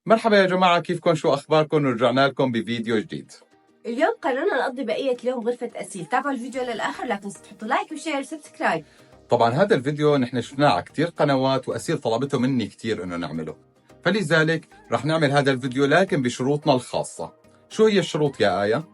مرحبا يا جماعة، كيفكم؟ شو أخباركم؟ رجعنا لكم بفيديو جديد. اليوم قررنا نقضي بقية اليوم غرفة أسيل. تابعوا الفيديو للآخر، لا تنسوا تحطوا لايك وشير وسبسكرايب. طبعا هذا الفيديو نحن شفناه على كتير قنوات وأسيل طلبته مني كتير إنه نعمله، فلذلك رح نعمل هذا الفيديو لكن بشروطنا الخاصة. شو هي الشروط يا آية؟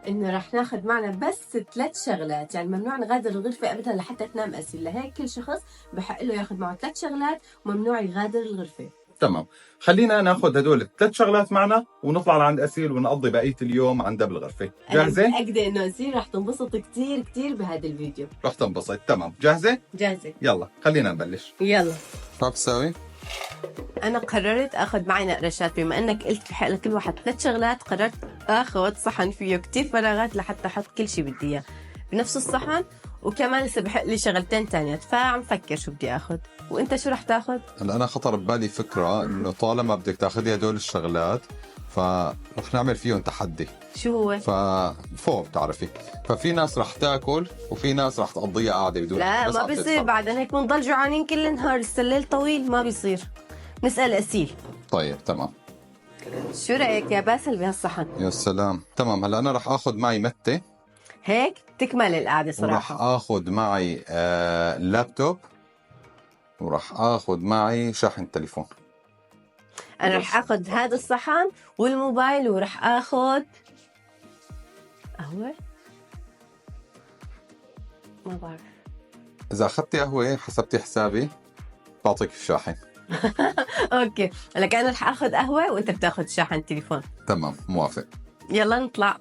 إنه رح ناخذ معنا بس 3 شغلات، يعني ممنوع نغادر الغرفة أبدا لحتى تنام أسيل، لهيك كل شخص بحق له ياخذ معه 3 شغلات وممنوع يغادر الغرفة. تمام، خلينا ناخذ هدول ال3 شغلات معنا ونطلع لعند أسيل ونقضي بقية اليوم عندها بالغرفة. جاهزة؟ أنا متأكدة إنه أسيل رح تنبسط كتير كتير بهذا الفيديو. رح تنبسط. تمام، جاهزة؟ جاهزة. يلا خلينا نبلش. يلا. شو بتساوي؟ أنا قررت آخذ معي نقرشات، بما إنك قلت بحق لكل واحد 3 شغلات، قررت آخذ صحن فيه كتير فراغات لحتى أحط كل شيء بدي إياه بنفس الصحن، وكمان لسه بحق لي شغلتين تانيات، فعم فكر شو بدي آخذ. وأنت شو رح تاخذ؟ هلا أنا خطر ببالي فكرة إنه طالما بدك تاخذي هدول الشغلات فرح نعمل فيهم تحدي. شو هو؟ فوق بتعرفي، ففي ناس رح تاكل وفي ناس رح تقضيها قاعدة بدون. لا ما بيصير، بعدين هيك بنضل جوعانين كل النهار، لسه الليل طويل، ما بيصير. نسأل أسيل. طيب تمام. شو رأيك يا باسل بهالصحن؟ يا سلام. تمام، هلا أنا رح آخذ معي متة، هيك تكمل القعدة ورح صراحة. آخذ معي لابتوب، ورح آخذ معي شاحن تليفون. أنا رح آخذ هذا الصحن والموبايل، ورح آخذ قهوة. ما بعرف. إذا أخذتي قهوة حسبتي حسابي بعطيك الشاحن. اوكي، لك انا رح اخذ قهوه وانت بتاخذ شاحن تليفون. تمام، موافق. يلا نطلع.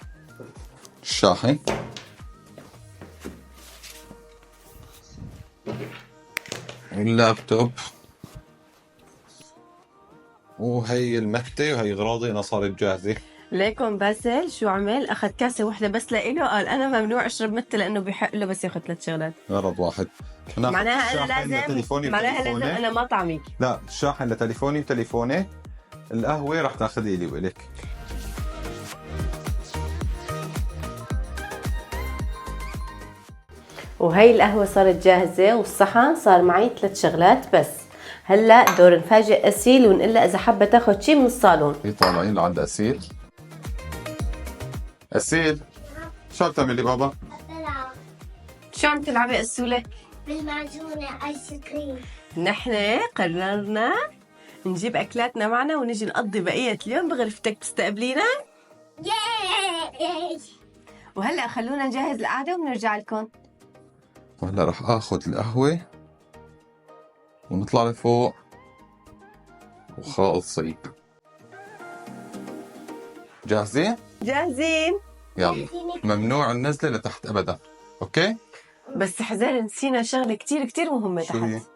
الشاحن، اللابتوب، وهي المتة، وهي اغراضي انا صارت جاهزة. ليكم باسل شو عمل؟ اخذ كاسه واحده بس لإله، قال انا ممنوع اشرب متة لانه بحق له بس ياخذ 3 شغلات. غرض واحد. معناها انا لازم، معناها لازم انا ما طعميك. لا، الشاحن لتليفوني وتليفوني، القهوة رح تاخذي لي وإلك. وهي القهوه صارت جاهزه، والصحن صار معي 3 شغلات بس. هلا دور نفاجئ اسيل ونقول لها اذا حابه تاخذ شيء من الصالون. في طالعين لعند أسيل. أسيل، شو عم تعملي بابا؟ بلعب شو عم تلعبي السوله؟ بالمعجونة آيس كريم. نحن قررنا نجيب أكلاتنا معنا ونجي نقضي بقية اليوم بغرفتك، تستقبلينا؟ ياي. وهلأ خلونا نجهز القعدة وبنرجع لكم. وهلا رح آخذ القهوة ونطلع لفوق وخالصين. جاهزين؟ جاهزين؟ يلا، ممنوع النزلة لتحت أبدا، أوكي؟ بس حذر، نسينا شغلة كتير كتير مهمة شو هي؟ تحت.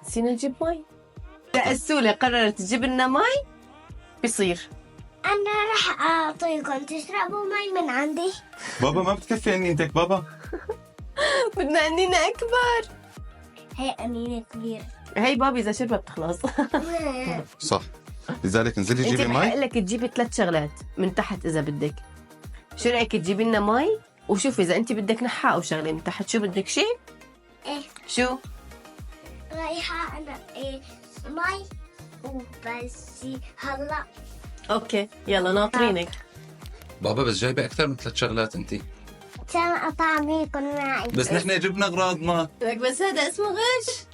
نسينا نجيب مي. لا السولة قررت تجيب لنا مي، بيصير. أنا رح أعطيكم تشربوا مي من عندي. بابا ما بتكفي أنينتك بابا. بدنا أنينة أكبر. هي أنينة كبيرة. هي بابي إذا شربها بتخلص. صح، لذلك انزلي انت جيبي بحق مي. لك تجيبي 3 شغلات من تحت إذا بدك. شو رأيك تجيبي لنا مي؟ وشوفي إذا أنت بدك نحاء أو شغلة من تحت، شو بدك شيء؟ إيه، شو؟ رايحة أنا مي وبس هلا. اوكي يلا ناطرينك. بابا بس جايبة أكثر من 3 شغلات أنت. كان أطعميكم معي. بس نحن جبنا أغراضنا. لك بس هذا اسمه غش.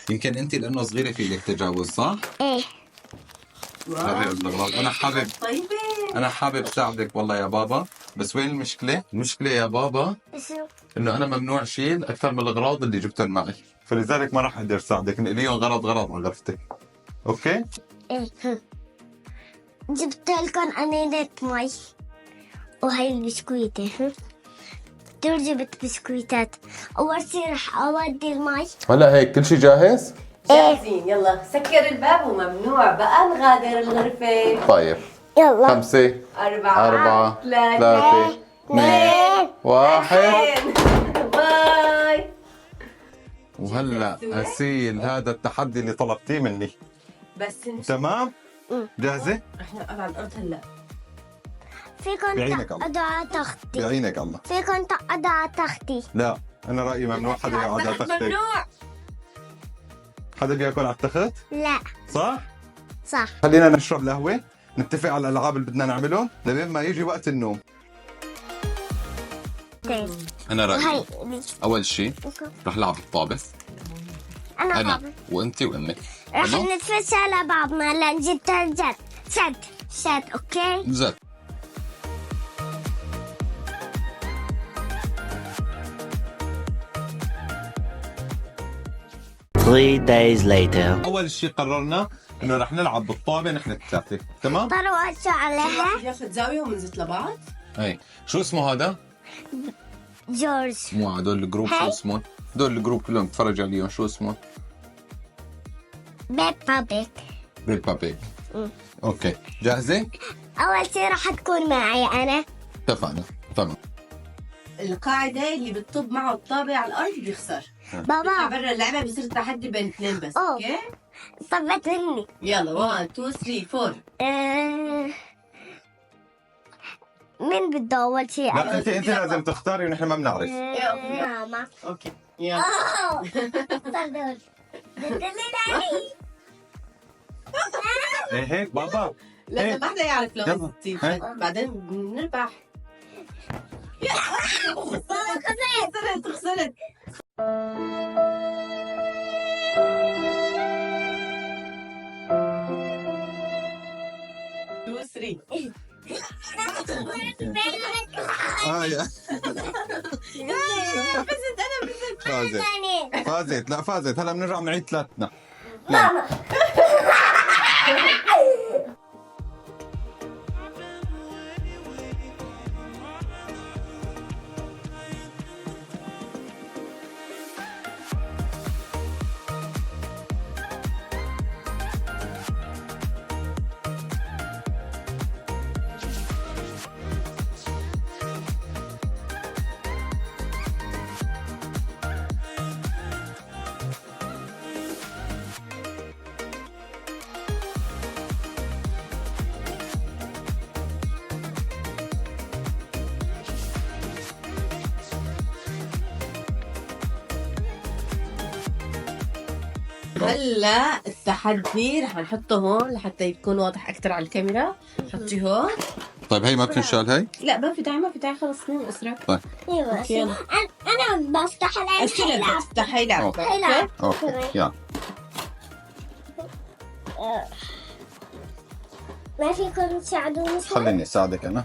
يمكن أنت لأنه صغيرة في لك تجاوز، صح؟ إيه. هذه الأغراض. أنا حابب ساعدك والله يا بابا، بس وين المشكلة؟ المشكلة يا بابا إنه أنا ممنوع شيل أكثر من الأغراض اللي جبتهم معي، فلذلك ما راح أقدر ساعدك، نقليهم غرض على غرفتك، أوكي؟ إيه. جبت لكم أنينة مي وهي البسكويتة. جبت بسكويتات. أول شي رح أودي المي. هلا هيك كل شيء جاهز؟ جاهزين، يلا سكر الباب وممنوع بقى نغادر الغرفة. طيب، يلا. 5 4 3 2 1. باي. وهلا أسيل، هذا التحدي اللي طلبتيه مني، بس تمام؟ جاهزة؟ احنا نقعد على الأرض هلا. فيكم بعينك الله. تقعدوا على تختي. بعينك الله. فيكم تقعدوا على تختي. لا، أنا رأيي ممنوع حدا يقعد على تختك. ممنوع. حدا بياكل على التخت؟ لا صح؟ صح. خلينا نشرب القهوة، نتفق على الألعاب اللي بدنا نعملهم لبين ما يجي وقت النوم. أنا رأيي هاي أول شيء رح نلعب الطابة، أنا أنا بابا. وأنت وأمك. رح تمام؟ نتفتش على بعضنا. لا نجيب ترجت شد أوكي. زت. Three days later. أول شيء قررنا إنه رح نلعب بالطابة نحن الثلاثة، تمام؟ طلعوا شو عليها؟ ناخذ زاويه ونزت لبعض. هي شو اسمه هذا؟ جورج. مو هدول الجروب شو هاي. اسمه؟ هدول الجروب كلهم تفرج عليهم شو اسمه؟ بيبا بيك. بيبا بيج. اوكي، جاهزة؟ أول شي رح تكون معي أنا. اتفقنا، تمام. القاعده اللي بتطب معه الطابه على الارض بيخسر. بابا برا اللعبه بصير تحدي بين اثنين بس. أوه. اوكي طبت مني. يلا 1 2 3 4. مين بده أول شي؟ لا انت لازم تختاري ونحن ما بنعرف. ماما. اوكي يلا. صار دول. ايه هيك بابا. لازم ما حدا يعرف لو يلا. ستيف. هاي. بعدين بنربح. خسرت. تو 3. يا فازت فازت، لا فازت، هلا بنرجع بنعيد ثلاثنا. هلا التحدي رح نحطه هون لحتى يكون واضح اكثر على الكاميرا. حطي هون. طيب هي ما بتنشال هي؟ لا ما في داعي ما في داعي خلص مين اسرع. ايوه أوكي، يلا. انا بفتح العين. السلم تفتح هي لعبة. هيلعب. اوكي يلا. ما فيكم تساعدوني شوي؟ خليني اساعدك انا.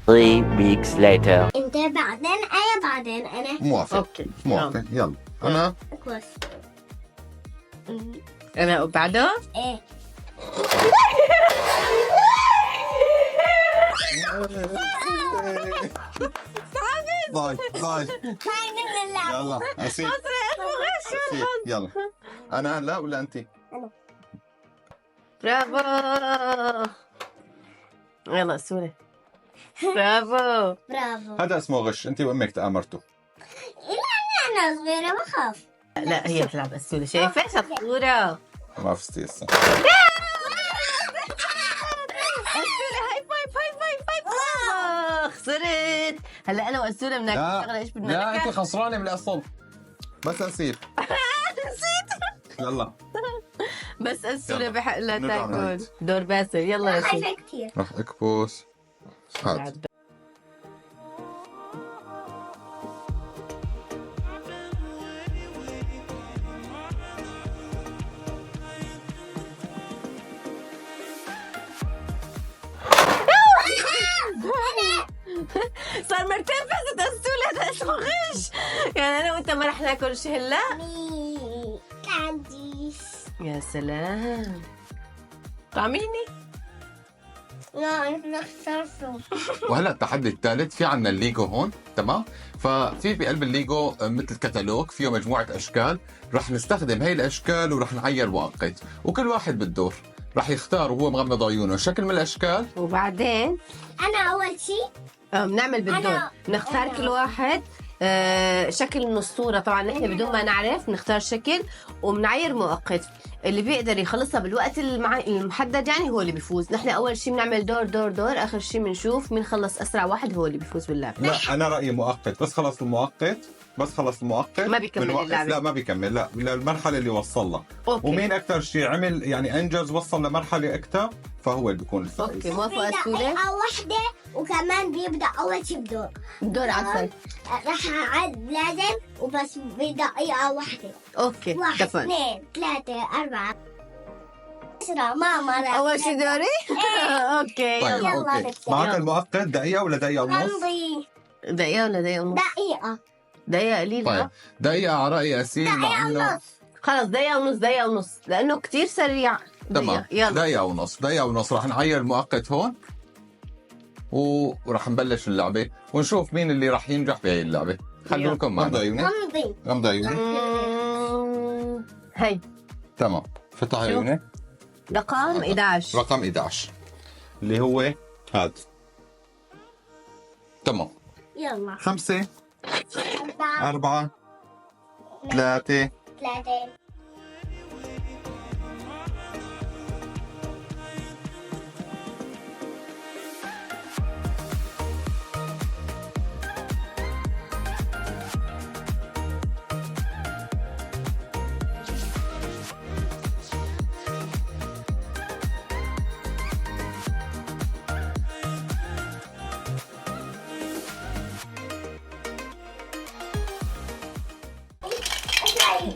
3 weeks later. انت بعدين بعدين انا. موافق. اوكي موافق، يلا. انا كويس. انا وبعده ايه. ضاي ضاي. هاي من اللعبة. يلا اسيب. أسيب. يلا. انا هلا ولا انت؟ برافو. يلا سوري. برافو. برافو. هذا اسمه غش، انت وامك تآمرتوا. انا صغيرة بخاف. لا هي بتلعب السوري. شايفة شطورة. ما فزتي هسه. خسرت. هلا انا واسوره بناكل شغله ايش بدنا لا انت ناكل؟ خسرانه من الاصل. بس اسيب. يلا بس اسوره يلا. بحق لها نرجع تاكل. نعيد. دور باسل يلا يا سيدي. خايفة كتير. رح اكبس. هات. صار مرتين فزت السولة. هذا اسمه غش. يعني انا وانت ما رح ناكل شيء هلا. كانديس. يا سلام. طعميني. لا انا خسرته. وهلا التحدي الثالث، في عنا الليجو هون، تمام؟ ففي بقلب الليجو مثل كتالوج فيه مجموعة أشكال، رح نستخدم هي الأشكال ورح نعير مؤقت، وكل واحد بالدور رح يختار وهو مغمض عيونه شكل من الأشكال. وبعدين انا اول شيء بنعمل بالدور. نختار أنا. كل واحد شكل من الصورة. طبعا نحن بدون ما نعرف نختار شكل وبنعير مؤقت. اللي بيقدر يخلصها بالوقت المحدد يعني هو اللي بيفوز. نحن أول شيء بنعمل دور. آخر شيء بنشوف مين خلص أسرع واحد هو اللي بيفوز باللعبة. لا أنا رأيي مؤقت، بس خلص المؤقت بس خلص المؤقت ما بيكمل بنوقف. اللعبة. لا ما بيكمل، لا للمرحله اللي وصلها. أوكي. ومين اكثر شيء عمل يعني انجز وصل لمرحله اكثر فهو اللي بيكون الفائز. اوكي موافقة سولة؟ دقيقة واحدة، وكمان بيبدأ أول شي بدور. دور عسل. رح أعد لازم وبس بدقيقة واحدة. اوكي 1 اتفقنا. 2 3 4 10 ماما. اول شي دوري؟ اوكي طيب يلا. يلا اوكي، نبدأ. معك يلا. المؤقت دقيقه ولا دقيقه ونص؟ امضي دقيقة ولا دقيقة ونص؟ دقيقة. دقيقة قليلة. طيب دقيقه على راي اسيل مع انه خلص دقيقة ونص، دقيقة ونص لأنه كتير سريع. تمام. يلا دقيقه ونص رح نعير المؤقت هون ورح نبلش اللعبه ونشوف مين اللي رح ينجح بهي اللعبه. خلوكم معنا. غمض عيونك. امضي. غمض عيونك. هي تمام، فتح عيونك. رقم 11. رقم 11 اللي هو هذا. تمام. يلا 5 4 4 3 3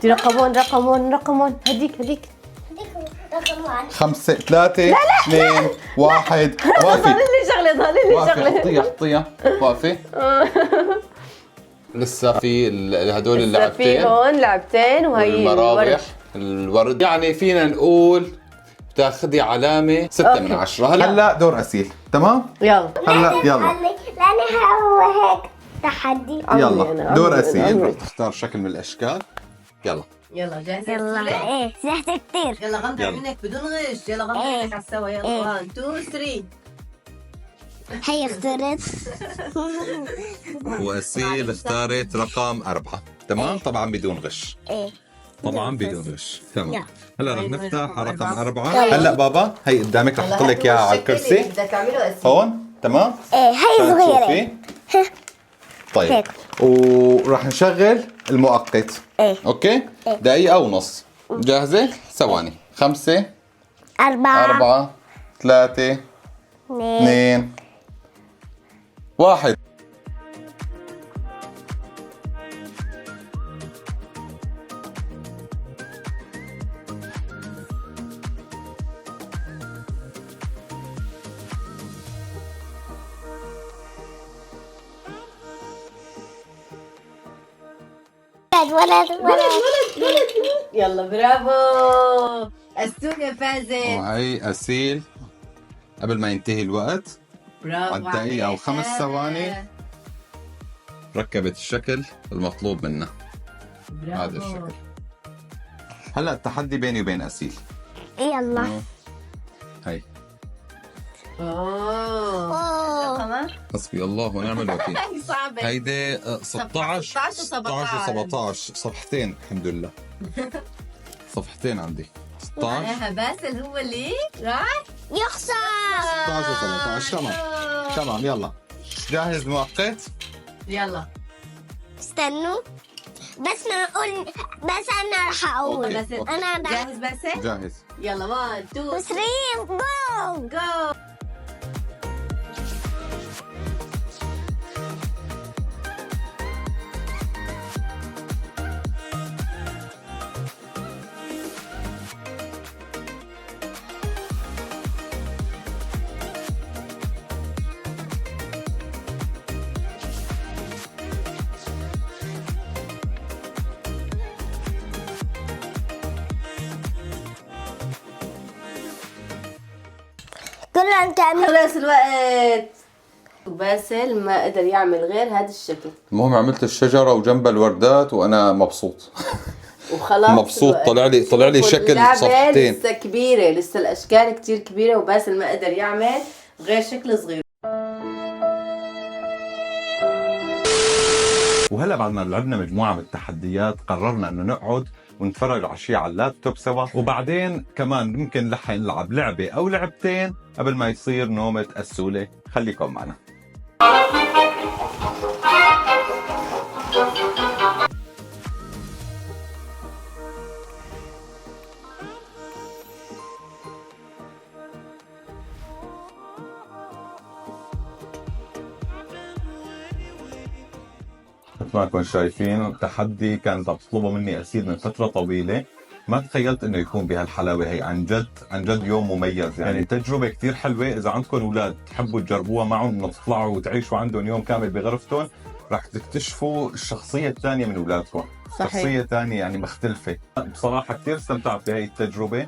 دي رقمون هديك. رقم 1. 5 3 2 1 ضل وقفي. لي شغلة وقفي، حطيها وقفي. لسه في هدول في اللعبتين هون لعبتين وهي المراوح الورد. يعني فينا نقول بتاخذي علامة 6 من 10. هلا دور أسيل. تمام؟ يلا هلا يلا لأن هو هيك تحدي. يلا دور أسيل. رح تختار شكل من الأشكال. يلا جاهزة؟ يلا ايه زهقت كتير. يلا غمض يلا. عيونك بدون غش. يلا غمض عيونك على السوا. يلا 1 2 3. هي اخترت. وأسيل اختارت رقم 4. تمام؟ طبعا بدون غش. ايه طبعا بدون غش. تمام. هلا رح وين نفتح رقم رقم 4. يلا. هلا بابا هي قدامك رح احط لك اياها على الكرسي بدك تعمله أسيل. هون. تمام؟ ايه هي عشان صغيرة. تشوفي. طيب هيك. وراح نشغل المؤقت. ايه اوكي؟ دقيقة ونص. جاهزة؟ ثواني. 5 4 4 3 2 1. ولد. يلا برافو السولة فازت. وهي أسيل قبل ما ينتهي الوقت برافو على الدقيقة عليك. و5 ثواني ركبت الشكل المطلوب منها. برافو. هذا الشكل. هلا التحدي بيني وبين أسيل. يلا. هي اوه كمان حسبي الله ونعم الوكيل. هي صعبة. هيدي 16 16 و17 صفحتين الحمد لله. صفحتين عندي 16 ايه باسل هو اللي راح يخسر. 16 و17. تمام يلا جاهز مؤقت. يلا استنوا بس ما اقول. بس انا رح اقول. باسل انا رح. جاهز باسل. جاهز. يلا 1 2 3 جو. جو. كلهم تعمل. خلص الوقت. وباسل ما قدر يعمل غير هذا الشكل. المهم عملت الشجرة وجنبها الوردات وأنا مبسوط. وخلاص مبسوط. طلع لي شكل اللعبة صفحتين. لسه كبيرة، لسه الأشكال كتير كبيرة وباسل ما قدر يعمل غير شكل صغير. وهلا بعد ما لعبنا مجموعة من التحديات قررنا انه نقعد ونتفرج على شيء على اللابتوب سوا، وبعدين كمان ممكن رح نلعب لعبة او لعبتين قبل ما يصير نومة السولة. خليكم معنا. مثل ما كنتم شايفين تحدي كانت عم تطلبه مني أسيل من فترة طويلة. ما تخيلت انه يكون بهالحلاوه هي. عن جد عن جد يوم مميز يعني تجربه كثير حلوه. اذا عندكم اولاد تحبوا تجربوها معهم انه تطلعوا وتعيشوا عندهم يوم كامل بغرفتهم، راح تكتشفوا الشخصيه الثانيه من اولادكم. صحيح. شخصيه ثانيه يعني مختلفه. بصراحه كثير استمتعت بهي التجربه.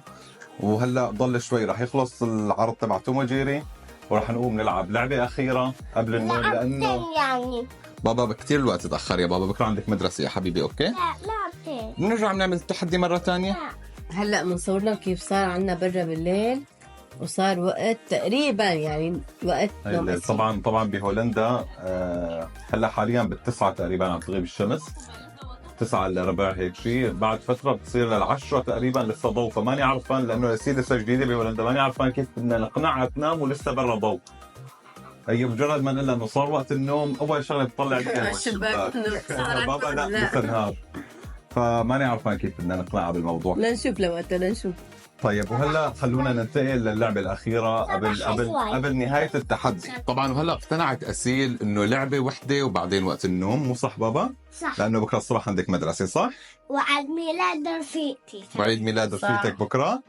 وهلا ضل شوي راح يخلص العرض تبع توم وجيري وراح نقوم نلعب لعبه اخيره قبل النوم لانه لعبتين يعني. بابا كثير الوقت تاخر يا بابا. بكره عندك مدرسه يا حبيبي. اوكي لا لعبتين. بنرجع بنعمل التحدي مره ثانيه. هلا بنصور لك كيف صار عنا برا بالليل، وصار وقت تقريبا يعني وقت نوم أسيل. طبعا بهولندا هلا حاليا بالتسعة تقريبا عم تغيب الشمس، 9 الا ربع هيك شيء. بعد فتره بتصير لل10 تقريبا لسه ضوء. فماني عرفان لانه ياسين لسه جديده بهولندا، ماني عرفان كيف بدنا نقنعها تنام ولسه برا ضوء. هي مجرد ما نقول لها انه صار وقت النوم اول شغله بتطلع على الشباك بابا لا لسه نهار. فماني عرفان كيف بدنا نقنعها بالموضوع. لنشوف لوقتها لنشوف. طيب وهلا خلونا ننتقل للعبه الاخيره قبل نهايه التحدي. طبعا وهلا اقتنعت اسيل انه لعبه وحده وبعدين وقت النوم، مو صح بابا؟ صح. لانه بكره الصبح عندك مدرسه صح؟ وعيد ميلاد رفيقتي. وعيد ميلاد رفيقتك بكره؟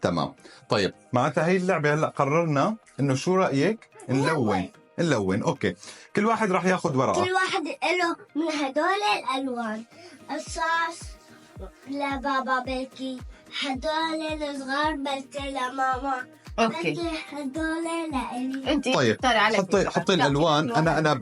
تمام. طيب معناتها هي اللعبه هلا قررنا انه شو رايك نلون. اوكي كل واحد راح ياخذ ورقه. كل واحد له من هدول الالوان. الصاص لبابا بلكي، هدول الصغار بلكي لماما، اوكي بلكي هدول لإلي. انت طيب اختاري على حطي الالوان. انا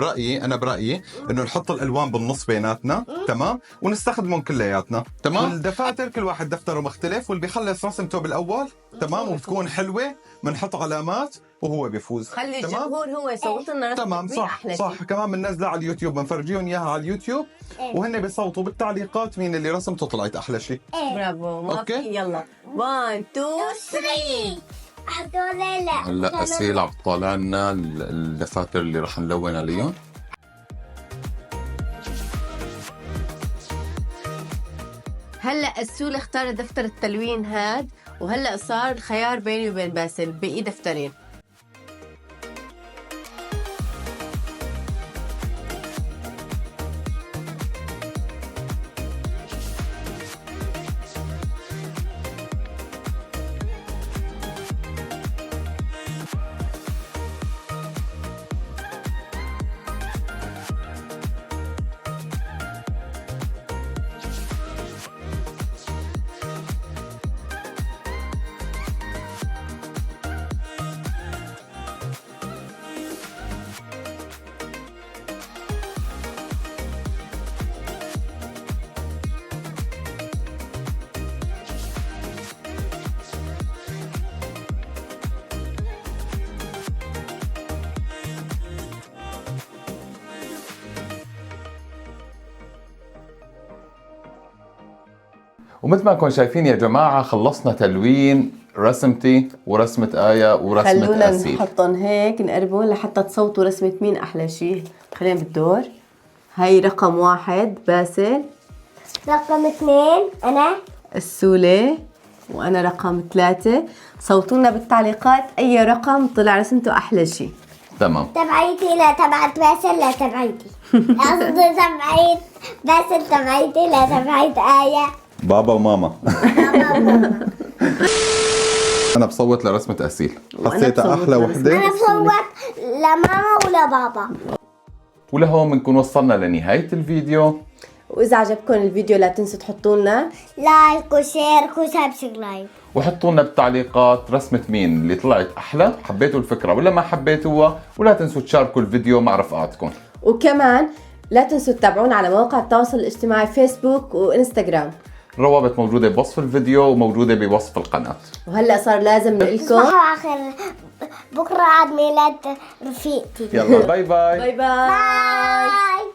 برايي انه نحط الالوان بالنص بيناتنا تمام ونستخدمهم كلياتنا تمام. والدفاتر كل واحد دفتره مختلف واللي بيخلص رسمته بالاول تمام وبتكون حلوه بنحط علامات وهو بيفوز. خلي تمام؟ الجمهور هو يصوت لنا تمام صح كمان بننزلها على اليوتيوب بنفرجيهم اياها على اليوتيوب وهن بيصوتوا بالتعليقات مين اللي رسمته طلعت احلى شيء. برافو. ما أوكي. في. يلا 1 2 3 هدول لا. هلا اسيل عم تطلع لنا الدفاتر اللي رح نلون عليهم. هلا السول اختار دفتر التلوين هاد، وهلا صار الخيار بيني وبين باسل بقي دفترين. ومثل ما كنتم شايفين يا جماعه خلصنا تلوين رسمتي ورسمه آية ورسمه خلونا أسيل. نحطهم هيك نقربهم لحتى تصوتوا رسمة مين أحلى شيء. خلينا بالدور. هاي رقم 1 باسل، رقم 2 أنا، السولة، وأنا رقم 3. صوتوا لنا بالتعليقات أي رقم طلع رسمته أحلى شيء. تمام. تبعيتي لا تبعت باسل لا تبعيتي. قصدي تبعيت باسل تبعيتي لا تبعيت آية. بابا وماما. انا بصوت لرسمه اسيل، حسيتها احلى وحده. أنا بصوت لماما ولبابا. ولهون بنكون وصلنا لنهايه الفيديو. وإذا عجبكم الفيديو لا تنسوا تحطوا لنا لايك وشير وسبسكرايب. وحطوا لنا بالتعليقات رسمه مين اللي طلعت احلى، حبيتوا الفكره ولا ما حبيتوها، ولا تنسوا تشاركوا الفيديو مع رفقاتكم. وكمان لا تنسوا تتابعونا على مواقع التواصل الاجتماعي فيسبوك وإنستغرام. الروابط موجوده بوصف الفيديو وموجوده بوصف القناه. وهلا صار لازم نقول لكم تصبحوا على خير. بكره عيد ميلاد رفيقتي. يلا باي باي. باي باي. باي.